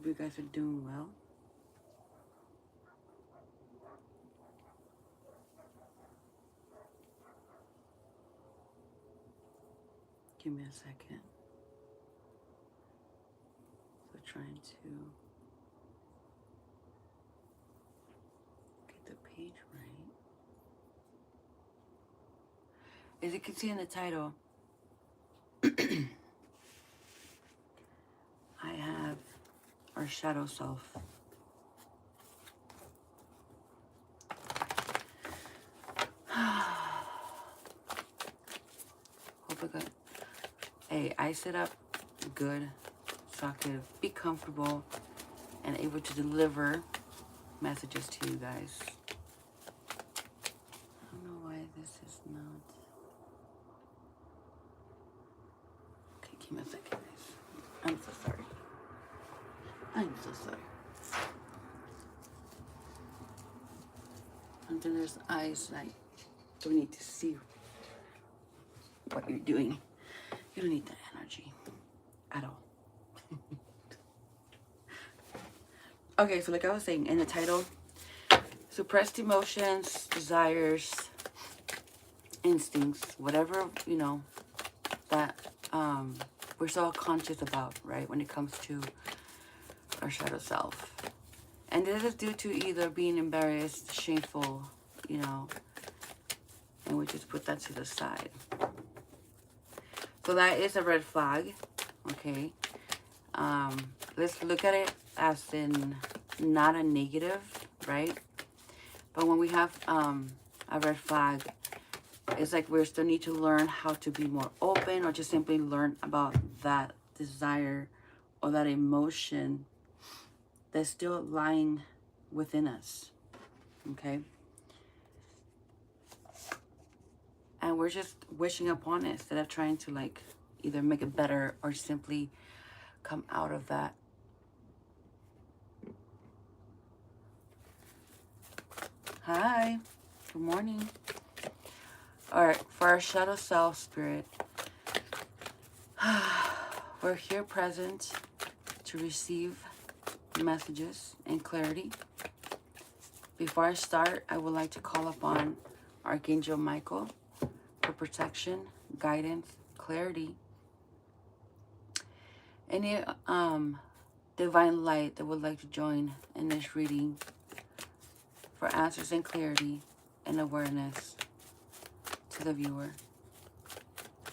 Hope you guys are doing well. Give me a second. So trying to get the page right. As you can see in the title, I have our shadow self. Hope I got. Hey, I sit up good so I could be comfortable and able to deliver messages to you guys. I don't know why this is not. Okay, give me a second, guys. I'm so sorry. I'm so sorry. Until there's eyes, I don't need to see what you're doing. You don't need that energy at all. Okay, so like I was saying in the title, suppressed emotions, desires, instincts, whatever, you know, that we're so conscious about, right, when it comes to our shadow self. And this is due to either being embarrassed, shameful, you know, and we just put that to the side. So that is a red flag, okay? Let's look at it as in not a negative, right? But when we have a red flag, it's like we still need to learn how to be more open, or just simply learn about that desire or that emotion that's still lying within us, okay? And we're just wishing upon it instead of trying to like either make it better or simply come out of that. Hi, good morning. All right, for our shadow self spirit, we're here present to receive messages and clarity. Before I start, I would like to call upon Archangel Michael for protection, guidance, clarity, any divine light that would like to join in this reading for answers and clarity and awareness to the viewer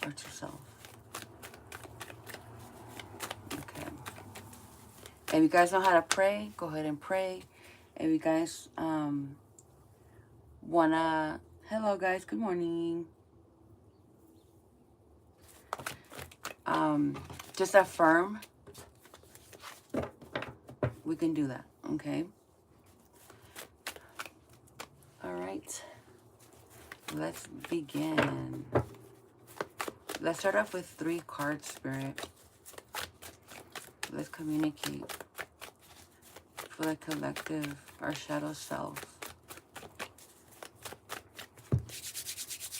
or to self. Okay. If you guys know how to pray, go ahead and pray. If you guys wanna, hello guys, good morning. Just affirm, we can do that, okay? All right, let's begin. Let's start off with 3 cards, Spirit. Let's communicate for the collective, our shadow self.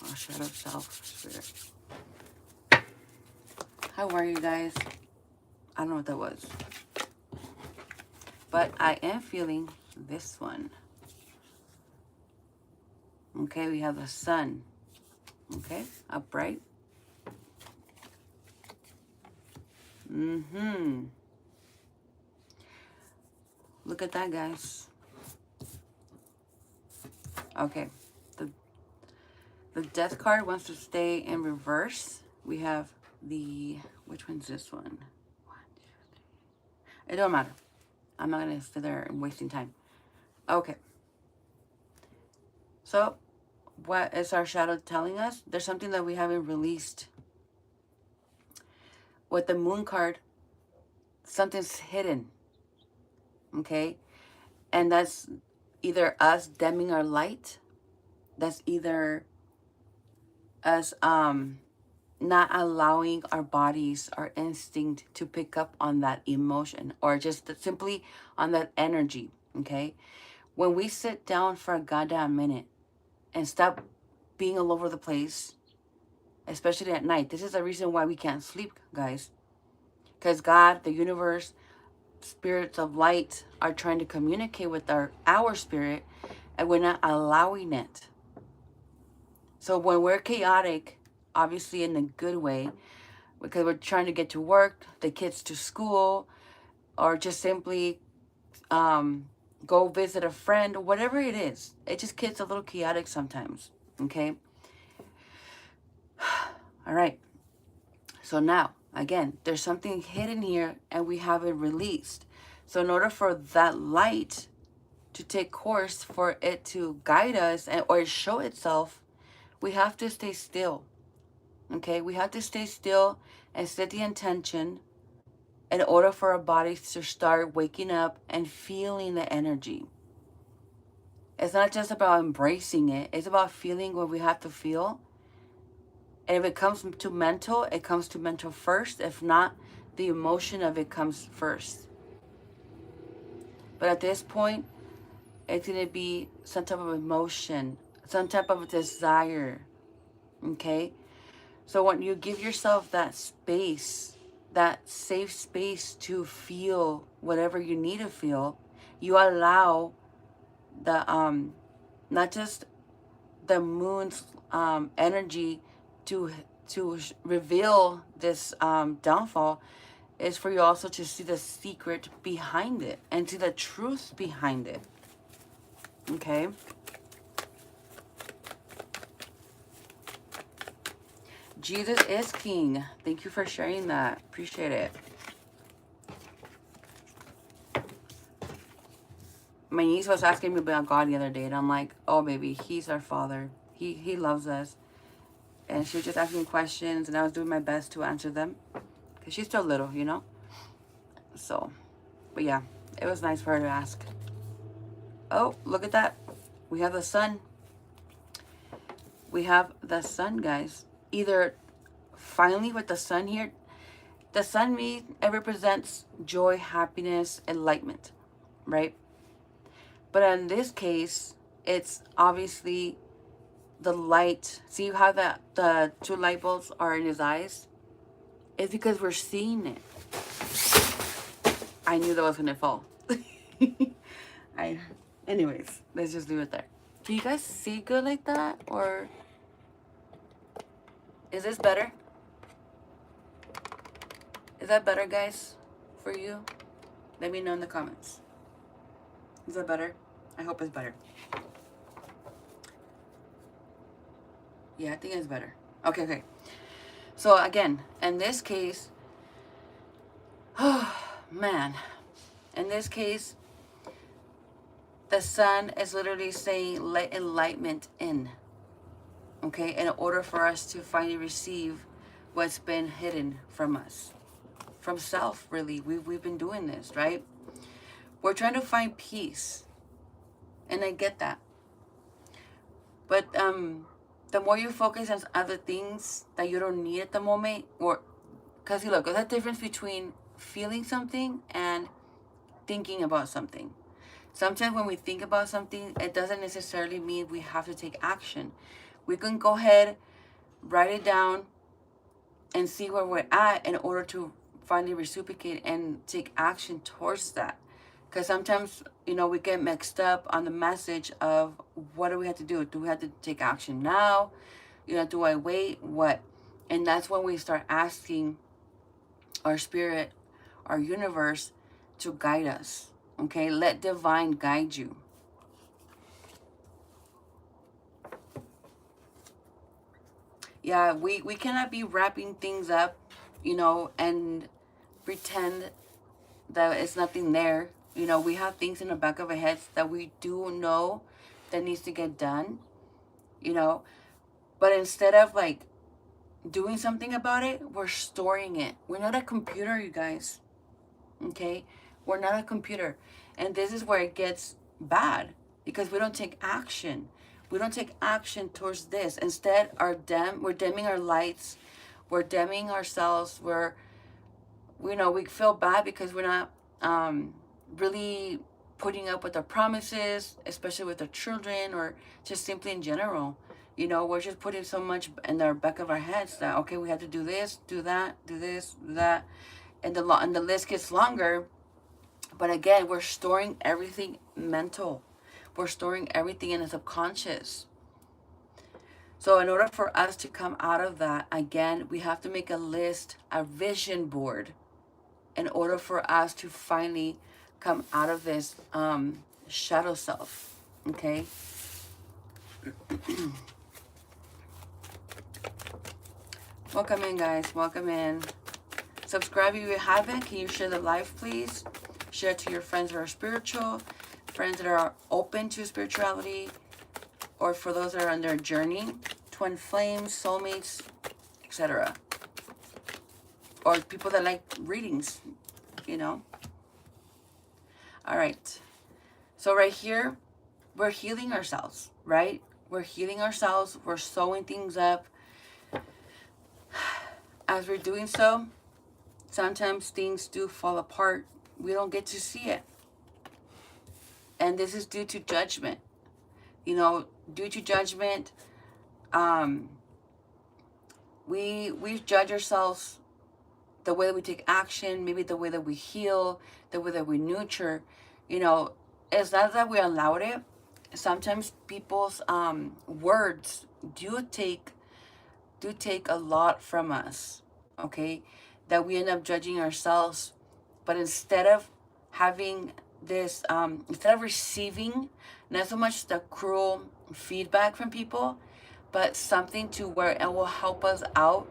Our shadow self, Spirit. How are you guys? I don't know what that was. But I am feeling this one. Okay, we have the sun. Okay, upright. Look at that, guys. Okay, the death card wants to stay in reverse. We have the, which one's this one? 1, 2, 3. It don't matter. I'm not gonna sit there and wasting time. Okay. So, what is our shadow telling us? There's something that we haven't released. With the moon card, something's hidden. Okay? And that's either us dimming our light. That's either us not allowing our bodies, our instinct to pick up on that emotion, or just simply on that energy, okay? When we sit down for a goddamn minute and stop being all over the place, especially at night, this is the reason why we can't sleep, guys. Because God, the universe, spirits of light are trying to communicate with our spirit, and we're not allowing it. So when we're chaotic, obviously in a good way, because we're trying to get to work, the kids to school, or just simply go visit a friend, whatever it is, it just gets a little chaotic sometimes. Okay. All right. So now, again, there's something hidden here and we haven't released. So in order for that light to take course, for it to guide us or show itself, we have to stay still. Okay, we have to stay still and set the intention in order for our bodies to start waking up and feeling the energy. It's not just about embracing it, it's about feeling what we have to feel. And if it comes to mental, it comes to mental first. If not, the emotion of it comes first. But at this point, it's going to be some type of emotion, some type of desire. Okay? So when you give yourself that space, that safe space to feel whatever you need to feel, you allow the not just the moon's energy to reveal this downfall, is for you also to see the secret behind it and see the truth behind it. Okay. Jesus is king. Thank you for sharing that. Appreciate it. My niece was asking me about God the other day, and I'm like, oh, baby, he's our father. He loves us. And she was just asking questions, and I was doing my best to answer them. Because she's still little, you know? So, but yeah, it was nice for her to ask. Oh, look at that. We have the sun. We have the sun, guys. Either finally with the sun here, the sun it represents joy, happiness, enlightenment, right? But in this case, it's obviously the light. See how the two light bulbs are in his eyes? It's because we're seeing it. I knew that was gonna fall. Anyways, let's just leave it there. Do you guys see good like that, or is this better? Is that better, guys, for you? Let me know in the comments. Is that better? I hope it's better. Yeah, I think it's better. Okay. So again, in this case, oh man, in this case, the sun is literally saying let enlightenment in. Okay, in order for us to finally receive what's been hidden from us, from self. Really, we've been doing this, right? We're trying to find peace, and I get that. But the more you focus on other things that you don't need at the moment, or because look, there's a difference between feeling something and thinking about something. Sometimes when we think about something, it doesn't necessarily mean we have to take action. We can go ahead, write it down, and see where we're at in order to finally reciprocate and take action towards that. Because sometimes, we get mixed up on the message of what do we have to do? Do we have to take action now? Do I wait? What? And that's when we start asking our spirit, our universe, to guide us. Okay? Let divine guide you. Yeah, we cannot be wrapping things up, and pretend that it's nothing there. We have things in the back of our heads that we do know that needs to get done, but instead of doing something about it, we're storing it. We're not a computer, you guys. Okay? We're not a computer. And this is where it gets bad, because we don't take action. We don't take action towards this. Instead, we're dimming our lights. We're dimming ourselves. We feel bad because we're not really putting up with our promises, especially with our children, or just simply in general. We're just putting so much in the back of our heads that, okay, we have to do this, do that, do this, do that. And the list gets longer. But again, we're storing everything mental. We're storing everything in the subconscious. So in order for us to come out of that, again, we have to make a list, a vision board, in order for us to finally come out of this shadow self. Okay? Welcome in, guys. Welcome in. Subscribe if you haven't. Can you share the live, please? Share it to your friends that are spiritual, friends that are open to spirituality, or for those that are on their journey, twin flames, soulmates, etc. Or people that like readings, you know. All right. So right here, we're healing ourselves, right? We're healing ourselves. We're sewing things up. As we're doing so, sometimes things do fall apart. We don't get to see it. And this is due to judgment. You know, due to judgment, we judge ourselves, the way that we take action, maybe the way that we heal, the way that we nurture. You know, it's not that we allowed it. Sometimes people's words do take a lot from us, okay? That we end up judging ourselves. But instead of having this, instead of receiving not so much the cruel feedback from people, but something to where it will help us out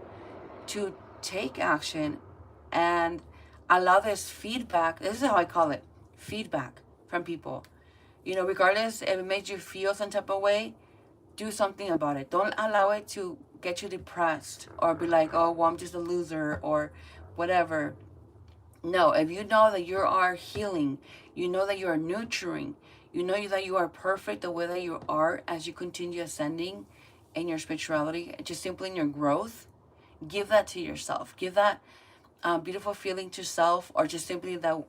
to take action and allow this feedback. This is how I call it, feedback from people. You know, regardless if it makes you feel some type of way, do something about it. Don't allow it to get you depressed or be like, oh, well, I'm just a loser or whatever. No, if you know that you are healing, you know that you are nurturing, you know that you are perfect the way that you are as you continue ascending in your spirituality, just simply in your growth, give that to yourself. Give that beautiful feeling to self, or just simply that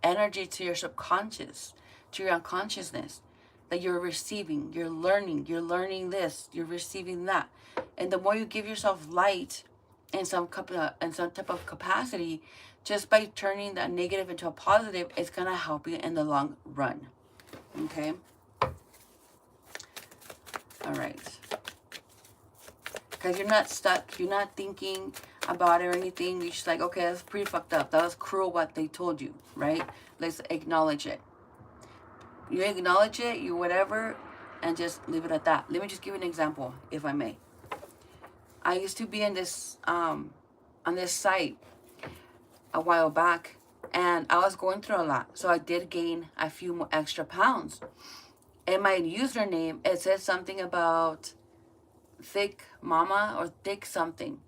energy to your subconscious, to your unconsciousness, that you're receiving, you're learning this, you're receiving that. And the more you give yourself light in some type of capacity, just by turning that negative into a positive, it's gonna help you in the long run. Okay. All right. Because you're not stuck, you're not thinking about it or anything. You're just like, okay, that's pretty fucked up. That was cruel what they told you, right? Let's acknowledge it. You acknowledge it, you whatever, and just leave it at that. Let me just give you an example, if I may. I used to be in this on this site a while back, and I was going through a lot. So I did gain a few more extra pounds. And my username, it said something about thick mama or thick something.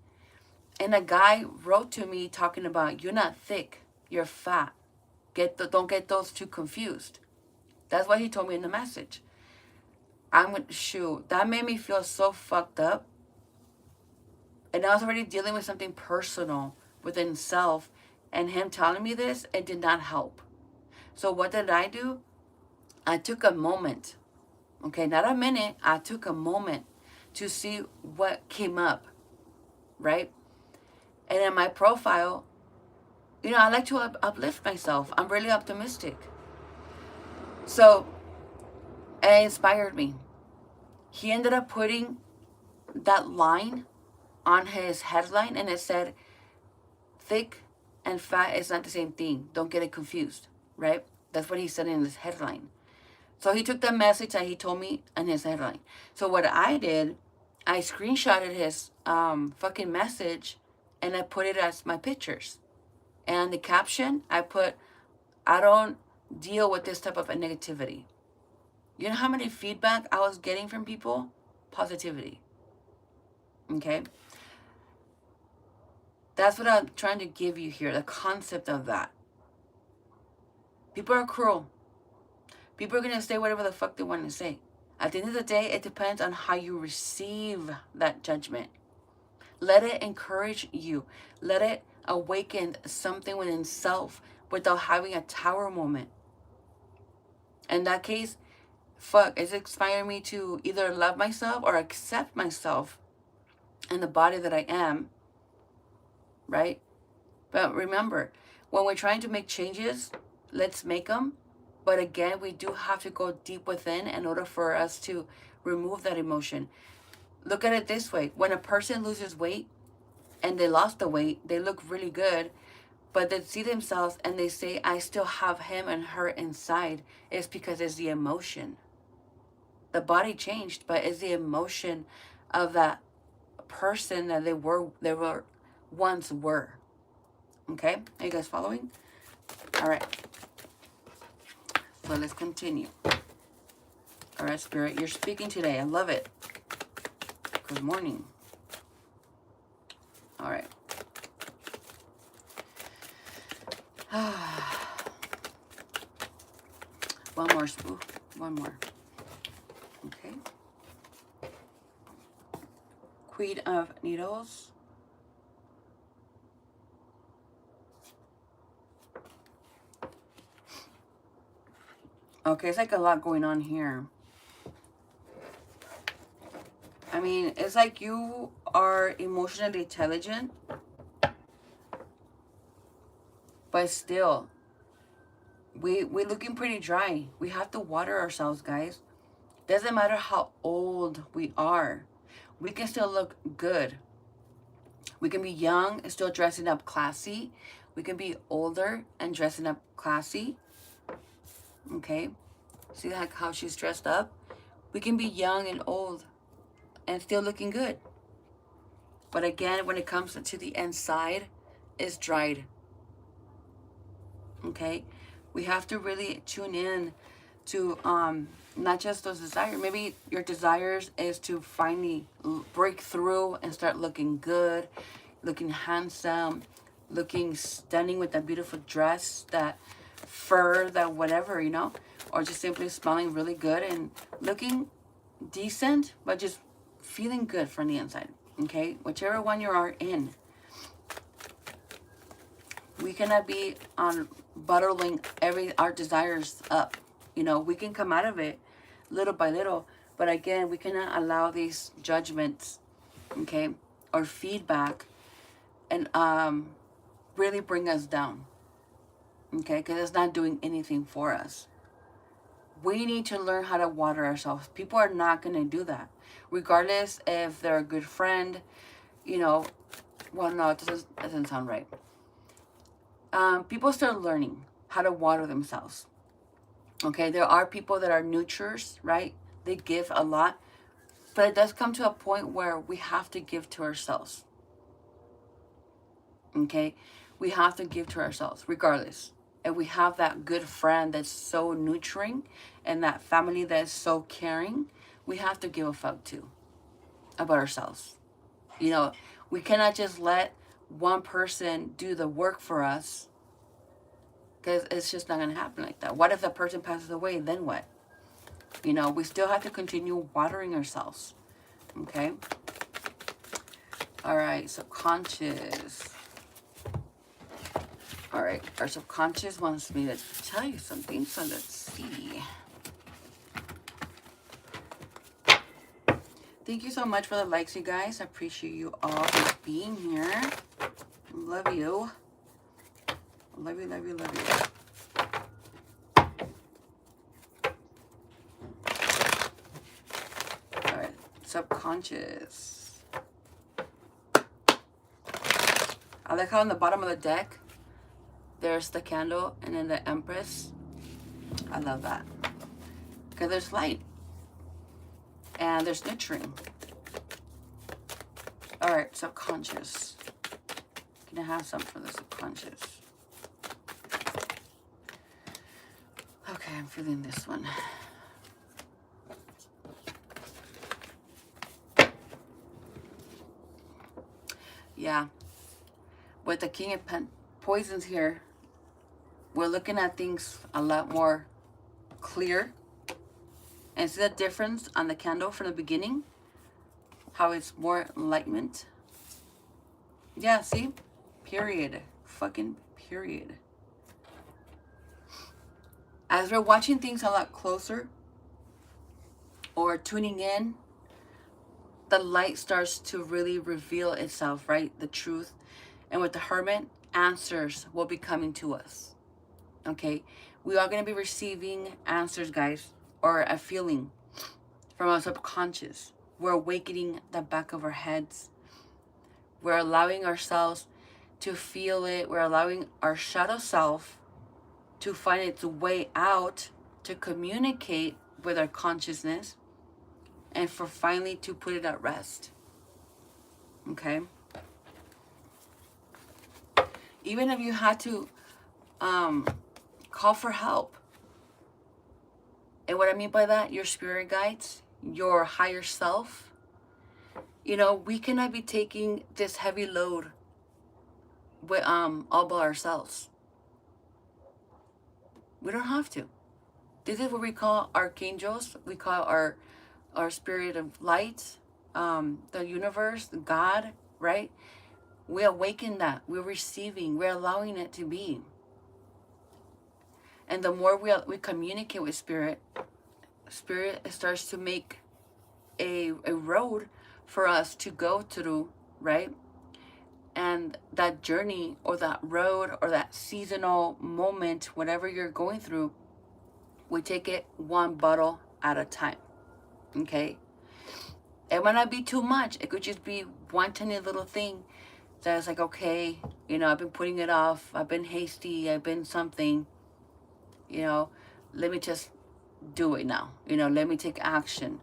And a guy wrote to me talking about, you're not thick, you're fat. Don't get those two confused. That's what he told me in the message. Shoot, that made me feel so fucked up. And I was already dealing with something personal within self. And him telling me this, it did not help. So what did I do? I took a moment. Okay, not a minute. I took a moment to see what came up. Right? And in my profile, you know, I like to uplift myself. I'm really optimistic. So it inspired me. He ended up putting that line on his headline, and it said, thick and fat is not the same thing. Don't get it confused, right? That's what he said in his headline. So he took the message that he told me in his headline. So what I did, I screenshotted his fucking message, and I put it as my pictures. And the caption, I put, I don't deal with this type of negativity. You know how many feedback I was getting from people? Positivity. Okay? That's what I'm trying to give you here, the concept of that. People are cruel. People are going to say whatever the fuck they want to say. At the end of the day, it depends on how you receive that judgment. Let it encourage you. Let it awaken something within self without having a tower moment. In that case, fuck, it's inspiring me to either love myself or accept myself in the body that I am, right? But remember, When we're trying to make changes, let's make them. But again, we do have to go deep within in order for us to remove that emotion. Look at it this way. When a person loses weight and they lost the weight, they look really good, but they see themselves and they say, I still have him and her inside. It's because it's the emotion. The body changed, but it's the emotion of that person that they were once were. Okay? Are you guys following? All right. So let's continue. All right, Spirit, you're speaking today. I love it. Good morning. All right. One more. Ooh, one more. Okay. Queen of Needles. Okay, it's like a lot going on here. I mean, it's like you are emotionally intelligent, but still, we're looking pretty dry. We have to water ourselves, guys. Doesn't matter how old we are. We can still look good. We can be young and still dressing up classy. We can be older and dressing up classy. Okay? See how she's dressed up? We can be young and old and still looking good. But again, when it comes to the inside, it's dried. Okay? We have to really tune in to not just those desires. Maybe your desires is to finally break through and start looking good, looking handsome, looking stunning with that beautiful dress, that fur, that whatever, you know, or just simply smelling really good and looking decent, but just feeling good from the inside. Okay, whichever one you are in. We cannot be on buttering our desires up. You know, we can come out of it little by little, but again, we cannot allow these judgments, okay, or feedback, and really bring us down, okay, because it's not doing anything for us. We need to learn how to water ourselves. People are not going to do that, regardless if they're a good friend, you know. Well, no, it doesn't sound right. People start learning how to water themselves. Okay, there are people that are nurturers, right? They give a lot, but it does come to a point where we have to give to ourselves. Okay, we have to give to ourselves, regardless. And we have that good friend that's so nurturing and that family that's so caring, we have to give a fuck too about ourselves. You know, we cannot just let one person do the work for us, because it's just not going to happen like that. What if the person passes away? Then what? You know, we still have to continue watering ourselves. Okay? All right, subconscious. All right, our subconscious wants me to tell you something, so let's see. Thank you so much for the likes, you guys. I appreciate you all for being here. Love you. Love you, love you, love you. All right, subconscious. I like how on the bottom of the deck, there's the candle and then the Empress. I love that. Because there's light. And there's nurturing. All right, subconscious. Can I have some for the subconscious? Okay, I'm feeling this one. Yeah. With the King of Poisons here, we're looking at things a lot more clear. And see the difference on the candle from the beginning? How it's more enlightenment. Yeah, see? Period. Fucking period. As we're watching things a lot closer or tuning in, the light starts to really reveal itself, right? The truth. And with the Hermit, answers will be coming to us. Okay? We are going to be receiving answers, guys, or a feeling from our subconscious. We're awakening the back of our heads. We're allowing ourselves to feel it. We're allowing our shadow self to find its way out to communicate with our consciousness and for finally to put it at rest. Okay? Even if you had to call for help. And what I mean by that, your spirit guides, your higher self. You know, we cannot be taking this heavy load with all by ourselves. We don't have to. This is what we call archangels. We call our spirit of light, the universe, God, right? We awaken that. We're receiving. We're allowing it to be. And the more we communicate with spirit starts to make a road for us to go through, right? And that journey or that road or that seasonal moment, whatever you're going through, we take it one bottle at a time. Okay? It might not be too much. It could just be one tiny little thing that's like, okay, you know, I've been putting it off. I've been hasty. I've been something. You know, let me just do it now. You know, let me take action.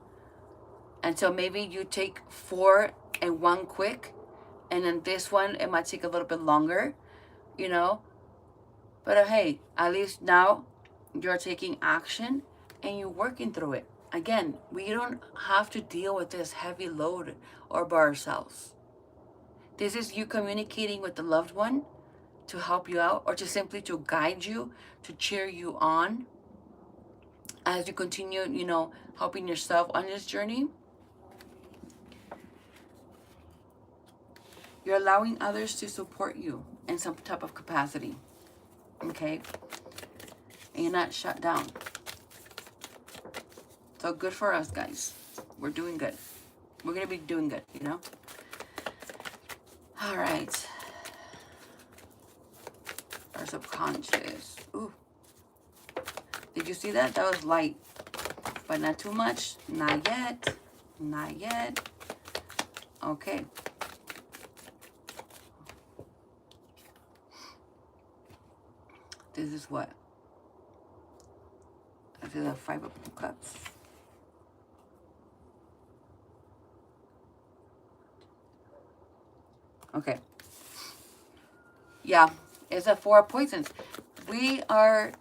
And so maybe you take 4 and 1 quick. And then this one, it might take a little bit longer, you know. But hey, at least now you're taking action and you're working through it. Again, we don't have to deal with this heavy load or by ourselves. This is you communicating with the loved one to help you out or to simply to guide you, to cheer you on as you continue, you know, helping yourself on this journey. You're allowing others to support you in some type of capacity. Okay? And you're not shut down. So good for us, guys. We're doing good. We're going to be doing good, you know? All right. Our subconscious. Ooh. Did you see that? That was light. But not too much. Not yet. Not yet. Okay. This is what? This is a 5 of cups. Okay. Yeah, it's a 4 of poisons. We are,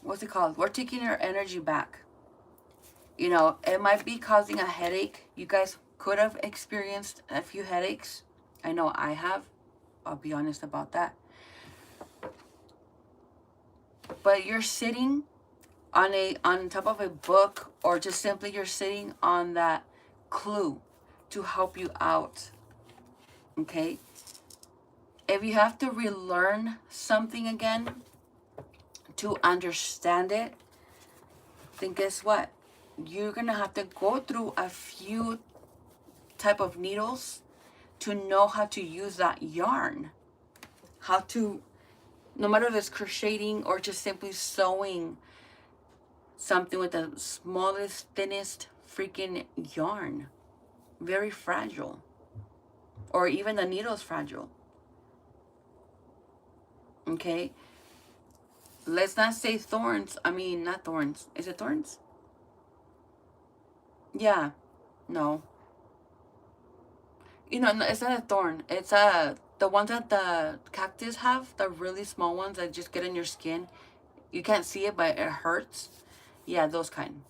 what's it called? We're taking our energy back. You know, it might be causing a headache. You guys could have experienced a few headaches. I know I have. I'll be honest about that. But you're sitting on top of a book, or just simply you're sitting on that clue to help you out. Okay? If you have to relearn something again to understand it, then guess what? You're going to have to go through a few type of needles to know how to use that yarn. How to, no matter if it's crocheting or just simply sewing something with the smallest, thinnest freaking yarn. Very fragile. Or even the needle's fragile. Okay? Let's not say thorns. I mean, not thorns. Is it thorns? Yeah. No. You know, it's not a thorn. It's the ones that the cactus have, the really small ones that just get in your skin. You can't see it, but it hurts. Yeah, those kind.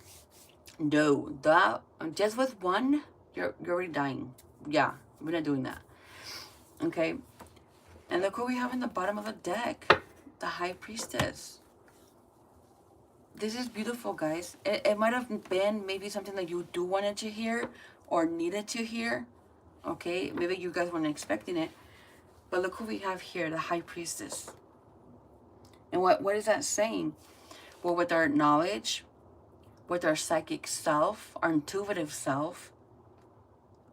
No, that just with one, you're already dying. Yeah, we're not doing that. Okay. And look what we have in the bottom of the deck. The High Priestess. This is beautiful, guys. It might have been maybe something that you do wanted to hear or needed to hear. Okay, maybe you guys weren't expecting it. But look who we have here, the High Priestess. And what is that saying? Well, with our knowledge, with our psychic self, our intuitive self,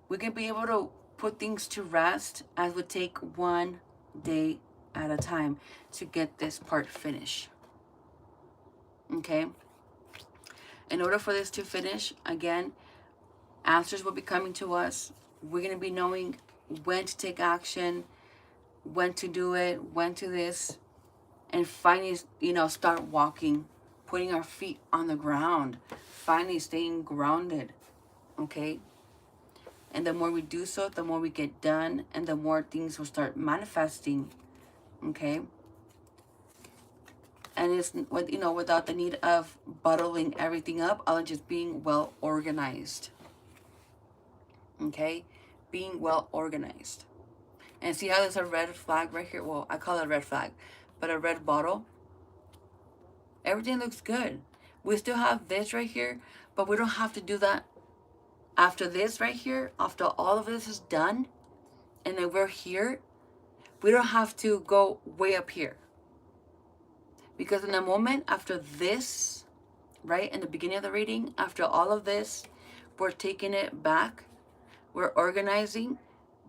we can be able to put things to rest as we take one day at a time to get this part finished. Okay? In order for this to finish, again, answers will be coming to us. We're going to be knowing when to take action, when to do it, when to this, and finally, start walking, putting our feet on the ground, finally staying grounded. Okay? And the more we do so, the more we get done, and the more things will start manifesting. Okay? And it's without the need of bottling everything up, other than just being well organized. Okay? Being well organized. And see how there's a red flag right here? Well, I call it a red flag, but a red bottle. Everything looks good. We still have this right here, but we don't have to do that after this right here. After all of this is done, and then we're here, we don't have to go way up here. Because in the moment after this, right, in the beginning of the reading, after all of this, we're taking it back. We're organizing.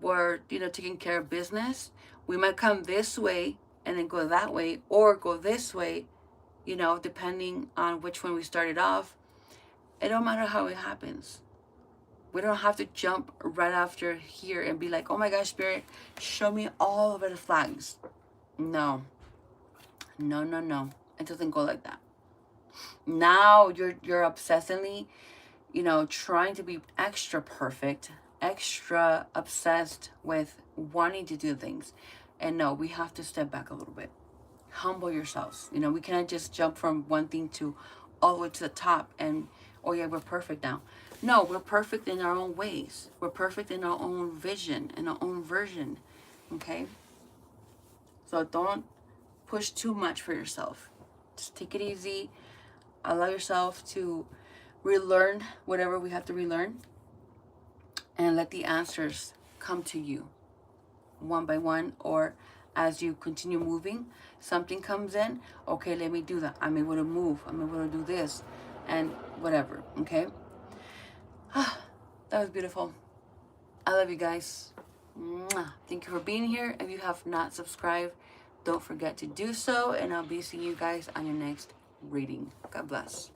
We're, taking care of business. We might come this way and then go that way, or go this way, depending on which one we started off. It don't matter how it happens. We don't have to jump right after here and be like, oh my gosh, Spirit, show me all of the flags. No. No, no, no. It doesn't go like that. Now you're obsessively, trying to be extra perfect, extra obsessed with wanting to do things. And no, we have to step back a little bit. Humble yourselves. We cannot just jump from one thing to all the way to the top and, oh yeah, we're perfect now. No, we're perfect in our own ways. We're perfect in our own vision, in our own version. Okay? So don't push too much for yourself. Just take it easy. Allow yourself to relearn whatever we have to relearn, and let the answers come to you one by one, or as you continue moving, something comes in. Okay, let me do that. I'm able to move. I'm able to do this and whatever. Okay? That was beautiful. I love you guys. Mwah. Thank you for being here. If you have not subscribed, don't forget to do so, and I'll be seeing you guys on your next reading. God bless.